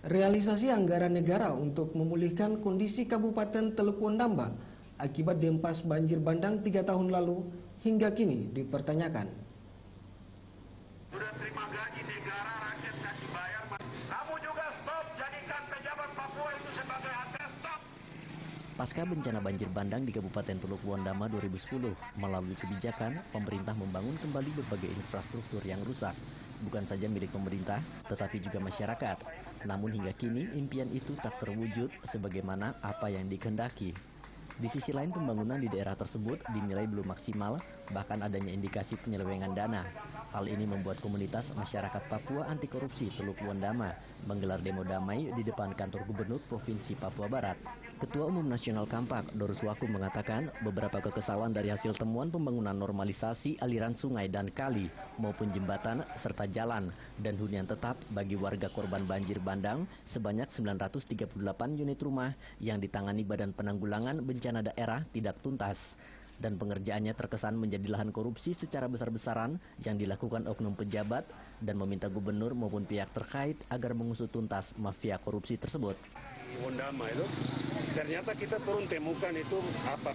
Realisasi anggaran negara untuk memulihkan kondisi Kabupaten Teluk Wondamba akibat dihempas banjir bandang 3 tahun lalu hingga kini dipertanyakan. Sudah terima gaji negara, rakyat kasih bayar. Kamu juga stop, jadikan pejabat Papua itu sebagai ATS, stop. Pasca bencana banjir bandang di Kabupaten Teluk Wondamba 2010, melalui kebijakan, pemerintah membangun kembali berbagai infrastruktur yang rusak, bukan saja milik pemerintah, tetapi juga masyarakat. Namun hingga kini, impian itu tak terwujud sebagaimana apa yang dikehendaki. Di sisi lain, pembangunan di daerah tersebut dinilai belum maksimal, bahkan adanya indikasi penyelewengan dana. Hal ini membuat komunitas masyarakat Papua anti korupsi Teluk Wondamba menggelar demo damai di depan kantor Gubernur Provinsi Papua Barat. Ketua Umum Nasional Kampak, Dorus Waku, mengatakan beberapa kekesalan dari hasil temuan pembangunan normalisasi aliran sungai dan kali maupun jembatan serta jalan dan hunian tetap bagi warga korban banjir bandang sebanyak 938 unit rumah yang ditangani Badan Penanggulangan Bencana Daerah tidak tuntas. Dan pengerjaannya terkesan menjadi lahan korupsi secara besar-besaran yang dilakukan oknum pejabat dan meminta gubernur maupun pihak terkait agar mengusut tuntas mafia korupsi tersebut. Di Wondamba itu ternyata kita turun temukan itu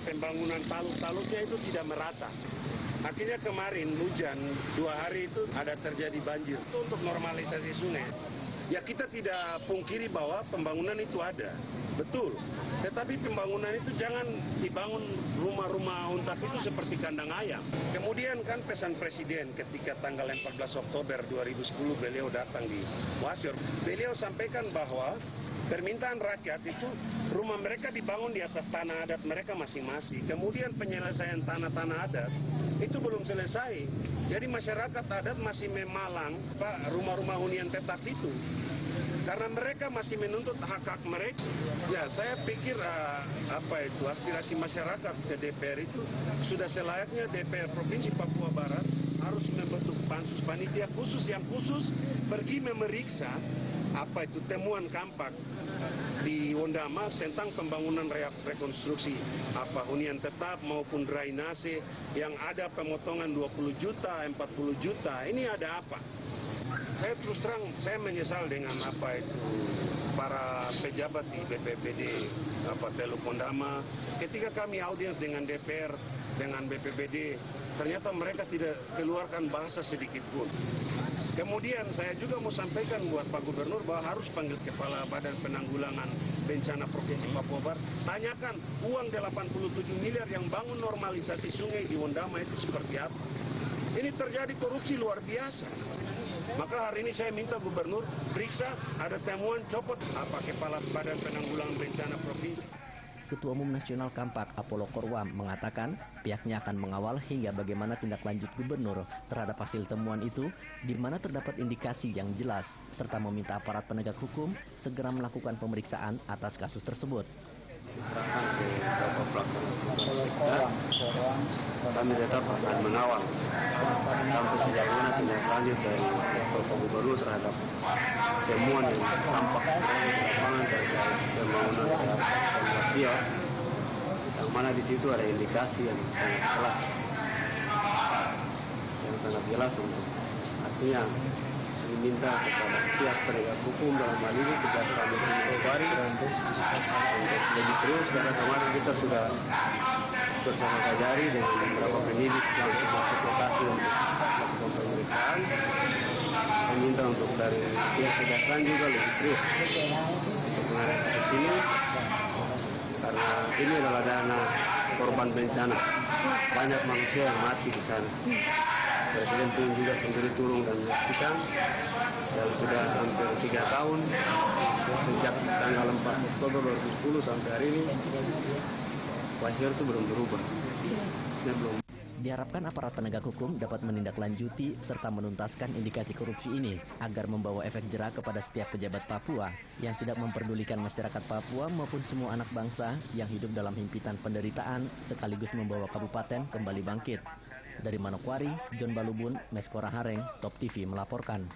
pembangunan taluk-taluknya itu tidak merata. Akhirnya kemarin hujan 2 hari itu ada terjadi banjir. Itu untuk normalisasi sungai. Ya kita tidak pungkiri bahwa pembangunan itu ada, betul. Tetapi pembangunan itu jangan dibangun rumah-rumah untak itu seperti kandang ayam. Kemudian kan pesan Presiden ketika tanggal 14 Oktober 2010 beliau datang di Wasior. Beliau sampaikan bahwa permintaan rakyat itu rumah mereka dibangun di atas tanah adat mereka masing-masing. Kemudian penyelesaian tanah-tanah adat itu belum selesai. Jadi masyarakat adat masih memalang rumah-rumah hunian tetap itu. Karena mereka masih menuntut hak-hak mereka. Ya, saya pikir aspirasi masyarakat ke DPR itu sudah selayaknya DPR Provinsi Papua Barat harus membentuk pansus panitia khusus yang khusus pergi memeriksa temuan Kampak di Wondamba tentang pembangunan rekonstruksi hunian tetap maupun drainase yang ada pemotongan 20 juta, 40 juta. Ini ada apa? Saya terus terang, saya menyesal dengan para pejabat di BPBD Teluk Wondamba. Ketika kami audiens dengan DPR, dengan BPBD, ternyata mereka tidak keluarkan bahasa sedikit pun. Kemudian saya juga mau sampaikan buat Pak Gubernur bahwa harus panggil Kepala Badan Penanggulangan Bencana Provinsi Papua Barat. Tanyakan uang 87 miliar yang bangun normalisasi sungai di Wondamba itu seperti apa. Ini terjadi korupsi luar biasa. Maka hari ini saya minta Gubernur periksa ada temuan copot Kepala Badan Penanggulangan Bencana Provinsi. Ketua Umum Nasional Kampak, Apollo Korwam, mengatakan pihaknya akan mengawal hingga bagaimana tindak lanjut gubernur terhadap hasil temuan itu, di mana terdapat indikasi yang jelas, serta meminta aparat penegak hukum segera melakukan pemeriksaan atas kasus tersebut. Diserahkan ke beberapa pelaksana kami tetap akan mengawal sampai sejauh mana tindak lanjut dari Bapak Gubernur terhadap temuan yang tampak di lapangan terkait pembangunan mafia, yang mana di situ ada indikasi yang sangat jelas untuk artinya diminta kepada pihak penegak hukum dalam hal ini Kejaksaan Negeri Bogor untuk lebih serius, karena kemarin kita sudah bersama Kajari dengan beberapa penyidik yang sudah ke lokasi untuk melakukan pemeriksaan. Meminta untuk dari pihak kejaksaan juga lebih serius untuk menangani kasus ini, karena ini adalah dana korban bencana, banyak manusia yang mati di sana. Presiden pun juga sendiri turun dan menyaksikan, dan sudah hampir 3 tahun sejak tanggal 4 Oktober 2010 sampai hari ini Wasior itu belum berubah. Diharapkan aparat penegak hukum dapat menindaklanjuti serta menuntaskan indikasi korupsi ini agar membawa efek jera kepada setiap pejabat Papua yang tidak memperdulikan masyarakat Papua maupun semua anak bangsa yang hidup dalam himpitan penderitaan sekaligus membawa kabupaten kembali bangkit. Dari Manokwari, John Balubun, Meskora Hareng, Top TV melaporkan.